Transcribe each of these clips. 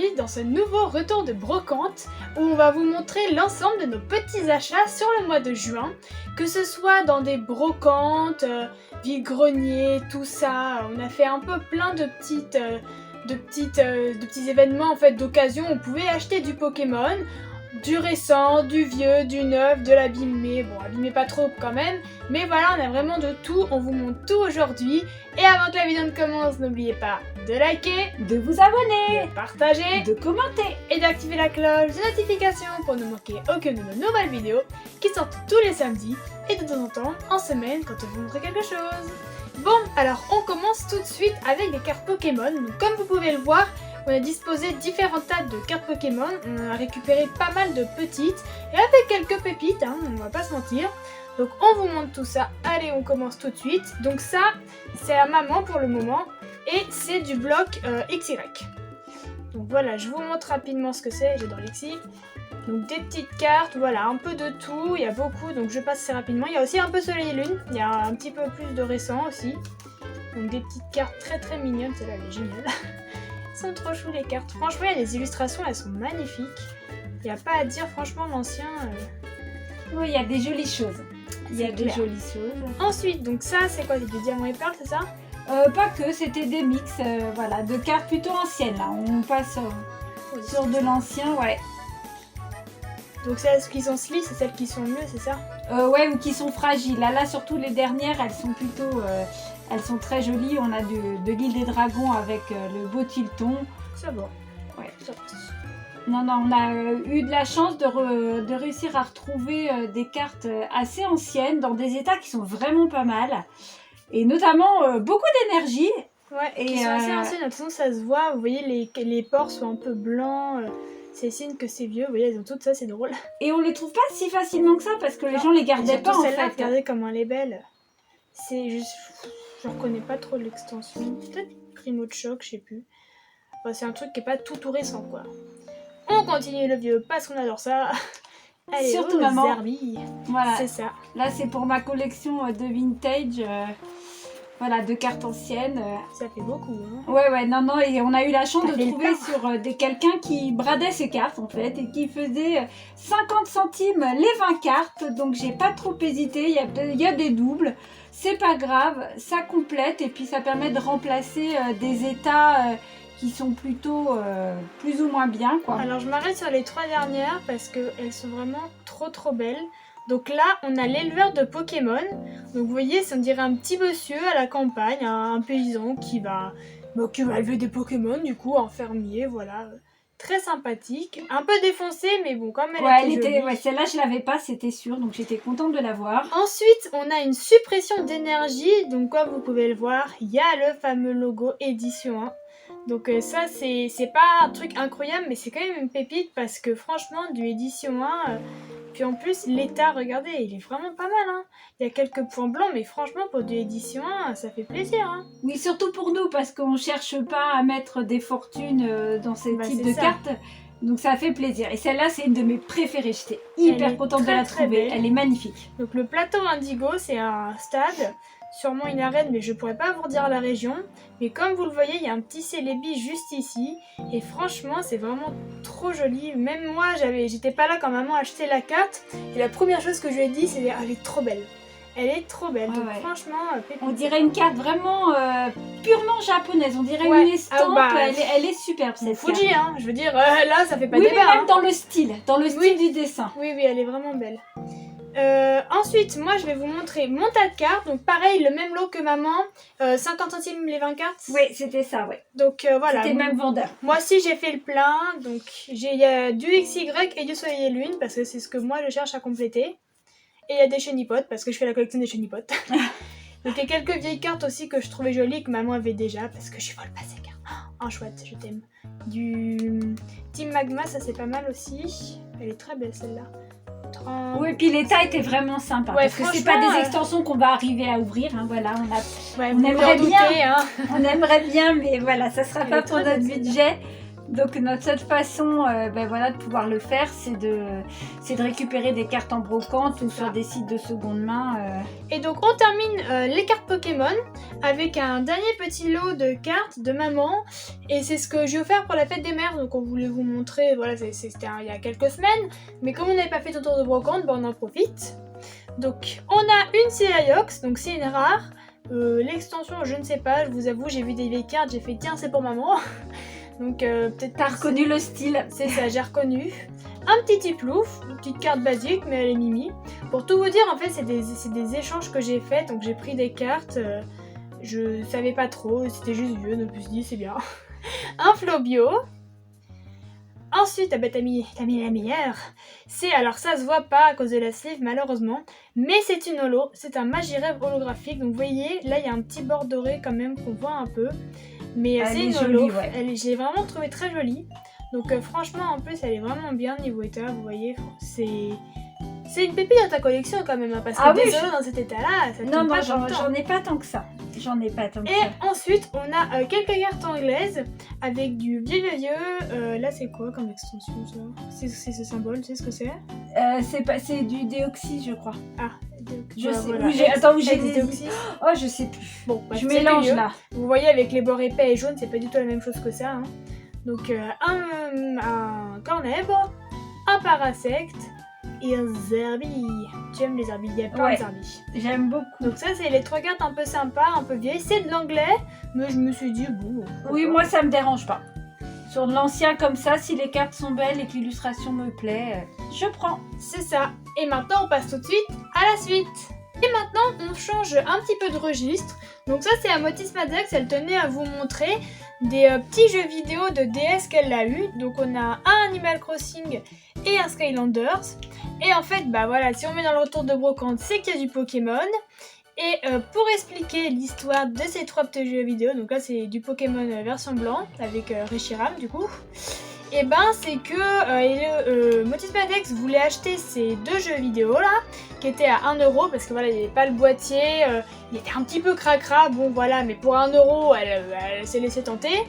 aujourd'hui dans ce nouveau retour de brocante où on va vous montrer l'ensemble de nos petits achats sur le mois de juin, que ce soit dans des brocantes, vide-grenier, tout ça. On a fait un peu plein de petits événements en fait d'occasion. On pouvait acheter du Pokémon, du récent, du vieux, du neuf, de l'abîmé. Bon, abîmé pas trop quand même, mais voilà, on a vraiment de tout. On vous montre tout aujourd'hui. Et avant que la vidéo ne commence, n'oubliez pas de liker, de vous abonner, de partager, de commenter et d'activer la cloche de notification pour ne manquer aucune de nos nouvelles vidéos qui sortent tous les samedis et de temps en temps en semaine quand on vous montre quelque chose. Bon, alors on commence tout de suite avec les cartes Pokémon. Donc, comme vous pouvez le voir, on a disposé différents tas de cartes Pokémon. On a récupéré pas mal de petites et avec quelques pépites, hein, on va pas se mentir. Donc on vous montre tout ça. Allez, on commence tout de suite. Donc ça, c'est à maman pour le moment et c'est du bloc XY. Donc voilà, je vous montre rapidement ce que c'est. J'adore l'XY. Donc des petites cartes, voilà, un peu de tout. Il y a beaucoup, donc je passe assez rapidement. Il y a aussi un peu Soleil et Lune. Il y a un petit peu plus de récent aussi. Donc des petites cartes très très mignonnes. Celle-là, elle est géniale. Elles sont trop choues les cartes. Franchement, il y a des illustrations, elles sont magnifiques. Il n'y a pas à dire, franchement, l'ancien... Oui, il y a des jolies choses. Il y a des jolies choses. Ensuite, donc ça, c'est quoi? C'est du diamant et perle, c'est ça? Pas que, c'était des mix, voilà, de cartes plutôt anciennes. Là. On passe sur de l'ancien, ouais. Donc celles qui sont slick, c'est celles qui sont mieux, c'est ça? Ouais, ou qui sont fragiles. Là, surtout les dernières, elles sont plutôt... elles sont très jolies. On a de l'île des dragons avec le beau Tilton. C'est bon. Ouais. Non, on a eu de la chance de réussir à retrouver des cartes assez anciennes dans des états qui sont vraiment pas mal. Et notamment beaucoup d'énergie. Ouais, et qui sont assez anciennes. De toute façon, ça se voit. Vous voyez, les ports sont un peu blancs. C'est signe que c'est vieux. Vous voyez, elles ont tout ça, c'est drôle. Et on les trouve pas si facilement que ça parce que les gens les gardaient pas en fait. Celle-là, regardez comment elle est belle. C'est juste... Je reconnais pas trop l'extension. Peut-être Primo de Choc, je sais plus. Enfin, c'est un truc qui est pas tout récent, quoi. On continue le vieux parce qu'on adore ça. Allez, surtout maman. Zerbi. Voilà. C'est ça. Là, c'est pour ma collection de vintage. Voilà, de cartes anciennes. Ça fait beaucoup, hein. Ouais, non, et on a eu la chance de trouver sur quelqu'un qui bradait ses cartes, en fait, et qui faisait 50 centimes les 20 cartes, donc j'ai pas trop hésité, il y a des doubles, c'est pas grave, ça complète, et puis ça permet de remplacer des états qui sont plutôt plus ou moins bien, quoi. Alors, je m'arrête sur les 3 dernières, parce qu'elles sont vraiment trop belles. Donc là, on a l'éleveur de Pokémon. Donc vous voyez, on dirait un petit monsieur à la campagne, un paysan qui va élever des Pokémon, du coup, un fermier, voilà. Très sympathique, un peu défoncée, mais bon, comme elle était jolie. Ouais, celle-là, je l'avais pas, c'était sûr, donc j'étais contente de la voir. Ensuite, on a une suppression d'énergie. Donc comme vous pouvez le voir, il y a le fameux logo édition 1. Donc ça, c'est pas un truc incroyable, mais c'est quand même une pépite parce que franchement, du édition 1... Puis en plus, l'état, regardez, il est vraiment pas mal, hein. Il y a quelques points blancs, mais franchement, pour de l'édition 1, ça fait plaisir, hein. Oui, surtout pour nous, parce qu'on cherche pas à mettre des fortunes dans ces types de cartes. Donc ça fait plaisir. Et celle-là, c'est une de mes préférées. J'étais hyper contente de la trouver. Elle est magnifique. Donc le plateau Indigo, c'est un stade, sûrement une arène, mais je pourrais pas vous redire la région. Mais comme vous le voyez, il y a un petit Celebi juste ici. Et franchement, c'est vraiment trop joli. Même moi, j'étais pas là quand maman achetait la carte. Et la première chose que je lui ai dit, c'est elle est trop belle. Elle est trop belle. Donc franchement, on dirait une carte vraiment purement japonaise. On dirait une estampe. Elle est superbe cette carte. Fuji, hein. Je veux dire, là, ça fait pas débat. Oui, même dans le style du dessin. Oui, elle est vraiment belle. Ensuite, moi je vais vous montrer mon tas de cartes. Donc pareil, le même lot que maman, 50 centimes les 20 cartes. Oui, c'était ça, ouais. Donc voilà. C'était le même vendeur. Moi aussi j'ai fait le plein. Donc j'ai du XY et du Soleil et Lune parce que c'est ce que moi je cherche à compléter. Et il y a des chenipotes parce que je fais la collection des chenipotes. Donc il y a quelques vieilles cartes aussi que je trouvais jolies que maman avait déjà parce que je vole pas ces cartes. Oh, chouette, je t'aime. Du Team Magma, ça c'est pas mal aussi. Elle est très belle celle-là. Oui, et puis l'état était vraiment sympa. Ouais, parce que c'est pas des extensions qu'on va arriver à ouvrir. Hein, voilà, on aimerait bien. On aimerait bien, mais voilà, ça sera pas pour notre budget. Donc notre seule façon voilà, de pouvoir le faire, c'est de récupérer des cartes en brocante ou sur des sites de seconde main. Et donc on termine les cartes Pokémon avec un dernier petit lot de cartes de maman. Et c'est ce que j'ai offert pour la fête des mères. Donc on voulait vous montrer, voilà, c'était il y a quelques semaines. Mais comme on n'avait pas fait ton tour de brocante, on en profite. Donc on a une Cyrayox, donc c'est une rare. L'extension, je ne sais pas, je vous avoue, j'ai vu des vieilles cartes, j'ai fait tiens, c'est pour maman. Donc peut-être... T'as reconnu le style. C'est ça, j'ai reconnu. Un petit Tiplouf, une petite carte basique, mais elle est mimi. Pour tout vous dire, en fait, c'est des échanges que j'ai faits. Donc j'ai pris des cartes, je savais pas trop, c'était juste vieux, donc je me suis dit c'est bien. Un Flobio. Ensuite, t'as mis la meilleure. C'est, alors ça se voit pas à cause de la sleeve malheureusement, mais c'est une holo, c'est un Magirêve holographique. Donc vous voyez, là il y a un petit bord doré quand même qu'on voit un peu. Mais c'est une holo, ouais. J'ai vraiment trouvé très jolie. Donc franchement en plus elle est vraiment bien niveau état, vous voyez, c'est une pépite dans ta collection quand même, hein, parce que des holos dans cet état là, ça non, moi j'en ai pas tant que ça. Et ensuite on a quelques cartes anglaises avec du vieux. Là c'est quoi comme extension ça? C'est ce symbole, tu sais ce que c'est? C'est du déoxy je crois. Ah, je sais. Voilà. Attends, où j'ai des déoxy. Oh je sais plus. Bon, bah, je mélange là. Vous voyez avec les bords épais et jaunes, c'est pas du tout la même chose que ça. Hein. Donc un Cornèbre, un Parasect et un Zerbi. Tu aimes les Zerbi? Il y a plein de Zerbi. J'aime beaucoup. Donc ça c'est les trois cartes un peu sympas, un peu vieilles. C'est de l'anglais, mais je me suis dit bon. Oui, moi ça me dérange pas. Sur de l'ancien comme ça, si les cartes sont belles et que l'illustration me plaît, je prends. C'est ça. Et maintenant on passe tout de suite à la suite. Et maintenant on change un petit peu de registre. Donc ça c'est Amotis Maddox, elle tenait à vous montrer des petits jeux vidéo de DS qu'elle a eu. Donc on a un Animal Crossing et un Skylanders. Et en fait bah voilà, si on met dans le retour de brocante, c'est qu'il y a du Pokémon. Et pour expliquer l'histoire de ces trois petits jeux vidéo, donc là c'est du Pokémon version blanc avec Reshiram du coup. Et ben c'est que Motis Maddox voulait acheter ces deux jeux vidéo là, qui étaient à 1€ parce que voilà, il n'y avait pas le boîtier, il était un petit peu cracra, bon voilà, mais pour 1€, elle s'est laissée tenter.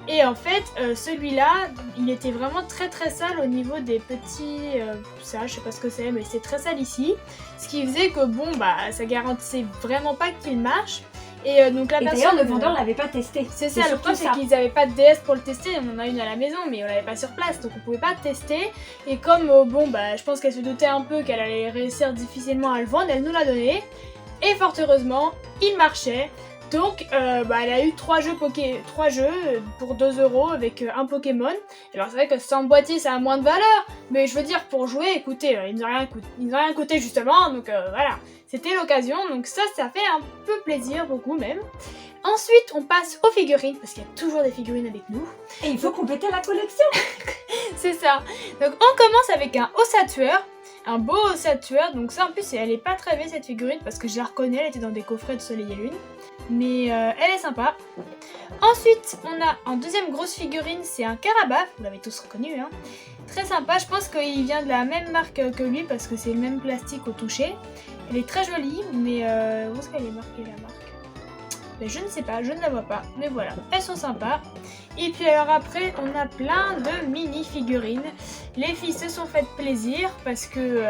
Et en fait, celui-là, il était vraiment très très sale au niveau des petits... ça, je sais pas ce que c'est, mais c'est très sale ici. Ce qui faisait que bon, bah, ça garantissait vraiment pas qu'il marche. Et donc la personne... d'ailleurs, le vendeur l'avait pas testé. C'est ça, le problème c'est qu'ils avaient pas de DS pour le tester, on en a une à la maison, mais on l'avait pas sur place, donc on pouvait pas tester. Et comme, bon, bah, je pense qu'elle se doutait un peu qu'elle allait réussir difficilement à le vendre, elle nous l'a donné. Et fort heureusement, il marchait. Donc, elle a eu 3 jeux pour 2€ avec un Pokémon. Alors c'est vrai que sans boîtier ça a moins de valeur, mais je veux dire pour jouer, écoutez, ils nous ont rien coûté justement, donc voilà, c'était l'occasion, donc ça fait un peu plaisir, beaucoup même. Ensuite on passe aux figurines, parce qu'il y a toujours des figurines avec nous. Et il faut compléter la collection. C'est ça. Donc on commence avec un osatueur. Un beau osatueur, donc ça en plus elle est pas très vieille cette figurine parce que je la reconnais, elle était dans des coffrets de Soleil et Lune. Mais elle est sympa. Ensuite on a en deuxième grosse figurine, c'est un Carabaf, vous l'avez tous reconnu hein. Très sympa, je pense qu'il vient de la même marque que lui parce que c'est le même plastique au toucher. Elle est très jolie, mais où est-ce qu'elle est marquée la marque? Mais je ne sais pas, je ne la vois pas, mais voilà, elles sont sympas. Et puis alors après, on a plein de mini figurines. Les filles se sont faites plaisir parce que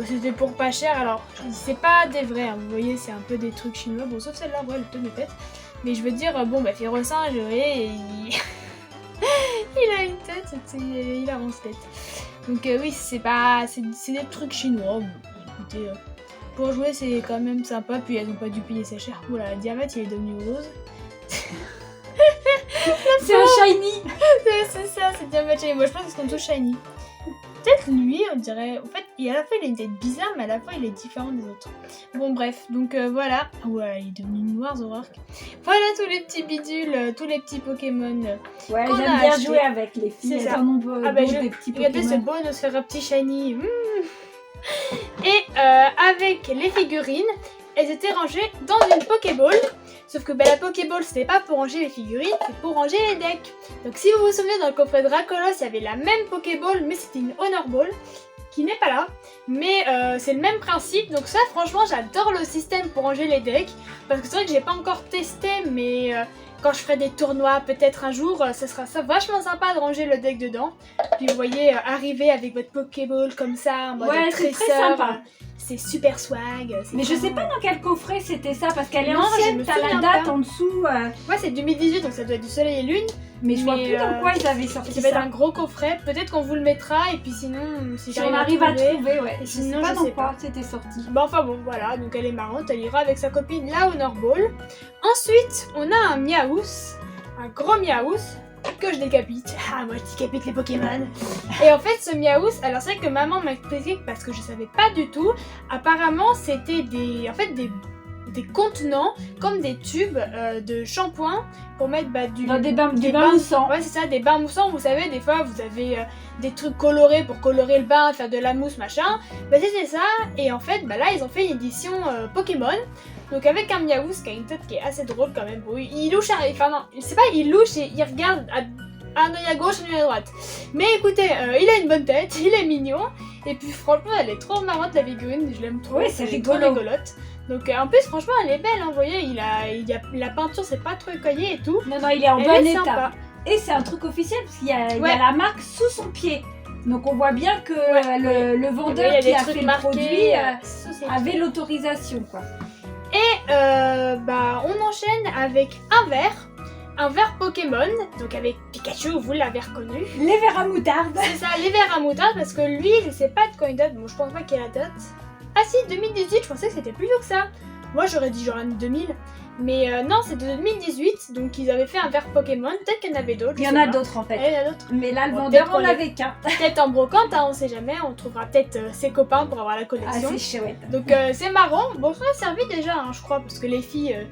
c'était pour pas cher. Alors, c'est pas des vrais, hein. Vous voyez, c'est un peu des trucs chinois. Bon, sauf celle-là, ouais, elle tenait tête. Mais je veux dire, bon, bah, Férocinge, et il a une tête, il a 11 têtes. Donc oui, c'est des trucs chinois. Bon, écoutez... pour jouer c'est quand même sympa, puis elles n'ont pas dû payer ça cher. Voilà, le diamètre il est devenu rose. C'est un shiny. C'est ça, c'est diamètre shiny. Moi je pense qu'ils sont tous shiny. Peut-être lui, on dirait. En fait, à la fois il a une tête bizarre, mais à la fois il est différent des autres. Bon bref, donc voilà. Ouais, il est devenu noir Zoroark. Voilà tous les petits bidules, tous les petits Pokémon. Ouais, j'aime bien jouer avec les filles. C'est ça. Des petits Pokémon. Regardez ce beau Nosferatu shiny. Et avec les figurines, elles étaient rangées dans une Pokéball. Sauf que la Pokéball c'était pas pour ranger les figurines, c'est pour ranger les decks. Donc si vous vous souvenez dans le coffret de Dracolos, il y avait la même Pokéball, mais c'était une Honor Ball qui n'est pas là. Mais c'est le même principe, donc ça franchement j'adore le système pour ranger les decks. Parce que c'est vrai que j'ai pas encore testé, mais quand je ferai des tournois, peut-être un jour, ce sera ça vachement sympa de ranger le deck dedans. Puis vous voyez arriver avec votre Pokéball comme ça, en mode c'est très tresseur. sympa. C'est super swag. Mais je sais pas dans quel coffret c'était ça, parce qu'elle est Non, je ancienne, me t'as la souviens date pas. en dessous. Ouais, c'est 2018, donc ça doit être du soleil et lune. Mais je vois plus dans quoi ils avaient Ça sorti va être ça. un gros coffret. Peut-être qu'on vous le mettra, et puis sinon, si Si on j'arrive arrive à trouver. trouver, ouais. Et Je sinon, sais pas je dans sais quoi pas. c'était sorti. Bon, enfin bon, voilà, donc elle est marrante, elle ira avec sa copine là au Nord-Ball. Ensuite, on a un Miaous, un gros Miaous que je décapite. Ah, moi je décapite les Pokémon. Et en fait, ce Miaous, alors c'est vrai que maman m'a expliqué parce que je savais pas du tout. Apparemment, c'était des contenants comme des tubes de shampoing pour mettre Dans des bains moussants. Ouais, c'est ça, des bains moussants. Vous savez, des fois vous avez des trucs colorés pour colorer le bain, faire de la mousse, machin. Bah, c'était ça. Et en fait, bah là, ils ont fait une édition Pokémon. Donc avec un Miaous qui a une tête qui est assez drôle quand même. Bon, il louche, enfin non, c'est pas il louche et il regarde un œil à gauche, un œil à droite. Mais écoutez, il a une bonne tête, il est mignon. Et puis franchement, elle est trop marrante la figurine, je l'aime trop. Oui, c'est elle est trop rigolo. rigolote. Donc en plus, franchement, elle est belle, hein, vous voyez, la peinture, c'est pas trop écaillé et tout. Non, il est en Elle bon est état. sympa. Et c'est un truc officiel, parce qu'il y a, il y Ouais. a la marque sous son pied. Donc on voit bien que le vendeur Il y a qui des a trucs fait le marqués, produit sous ses avait l'autorisation, quoi. Et bah, on enchaîne avec un verre Pokémon, donc avec Pikachu, vous l'avez reconnu. Les verres à moutarde. C'est ça, les verres à moutarde, parce que lui, je sais pas de quand il date, bon, je pense pas qu'il y a la date. Ah si, 2018, je pensais que c'était plus vieux que ça. Moi, j'aurais dit genre l'année 2000. Mais non, c'est de 2018, donc ils avaient fait un verre Pokémon, peut-être qu'il y en avait d'autres. Il y en a d'autres en fait. Il y en a d'autres. Mais là, le Bon, vendeur peut-être en qu'on avait qu'un. Peut-être en brocante, hein, on sait jamais, on trouvera peut-être ses copains pour avoir la Ah, collection. c'est chouette. Donc c'est marrant, bon ça a servi déjà je crois parce que les filles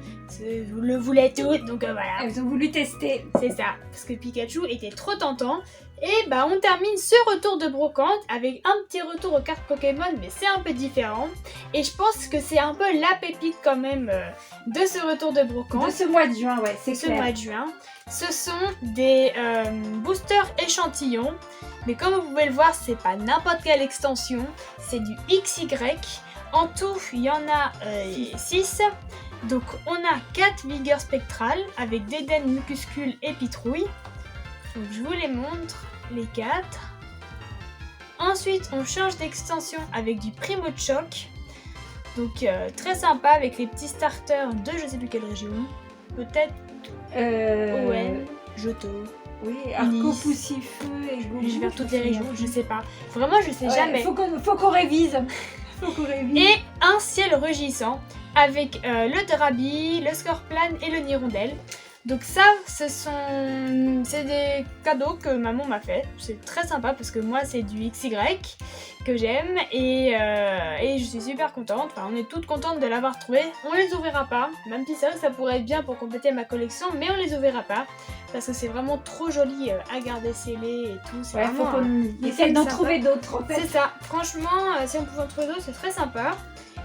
le voulaient toutes donc voilà, Elles ont voulu tester. c'est ça, parce que Pikachu était trop tentant. Et bah on termine ce retour de brocante avec un petit retour aux cartes Pokémon mais c'est un peu différent. Et je pense que c'est un peu la pépite quand même de ce retour de brocante. De ce mois de juin, ouais, c'est Ce clair. mois de juin. Ce sont des boosters échantillons. Mais comme vous pouvez le voir, c'est pas n'importe quelle extension. C'est du XY. En tout, il y en a 6. Donc on a 4 vigueurs spectrales avec Dédaine, Mucuscule et Pitrouille. Donc je vous les montre, les 4. Ensuite, on change d'extension avec du Primo de Choc. Donc très sympa avec les petits starters de je sais plus quelle région. Peut-être ON, Johto. Oui, Nice. Arco, Poussifeu et Gourou. Je vais faire toutes les régions, je sais pas. Vraiment, je sais jamais. Faut qu'on révise. Faut qu'on révise. Et un ciel rugissant avec le Drabi, le Scorpion et le Nirondelle. Donc ça, c'est des cadeaux que maman m'a fait. C'est très sympa parce que moi, c'est du XY que j'aime et je suis super contente. Enfin, on est toutes contentes de l'avoir trouvé. On les ouvrira pas, même si c'est vrai que ça pourrait être bien pour compléter ma collection, mais on les ouvrira pas parce que c'est vraiment trop joli à garder scellé et tout. C'est Ouais, faut vraiment qu'on essaye d'en sympa. trouver d'autres en fait. C'est ça, franchement, si on pouvait en trouver d'autres, c'est très sympa.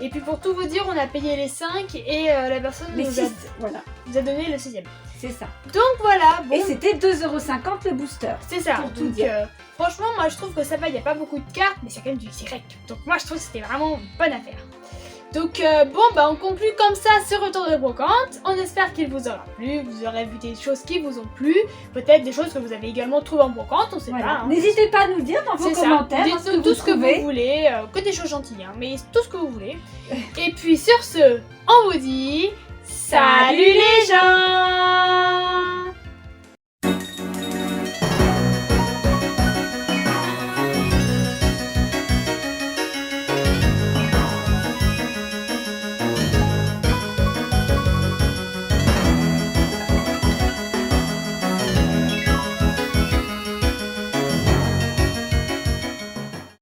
Et puis pour tout vous dire, on a payé les 5 et la personne Les nous 6, voilà, nous a donné le 6ème. c'est ça. Donc voilà, bon, Et c'était 2,50€ le booster. c'est ça. pour tout Donc dire. franchement, moi je trouve que ça va, il n'y a pas beaucoup de cartes, mais c'est quand même du XY. Donc moi je trouve que c'était vraiment une bonne affaire. Donc bon, bah on conclut comme ça ce retour de brocante. On espère qu'il vous aura plu, vous aurez vu des choses qui vous ont plu, peut-être des choses que vous avez également trouvées en brocante, on sait Voilà. pas. Hein. N'hésitez pas à nous dire dans vos C'est ça, commentaires dites-nous tout ce que trouvez. vous voulez, que des choses gentilles, hein, mais tout ce que vous voulez. Et puis sur ce, on vous dit salut les gens.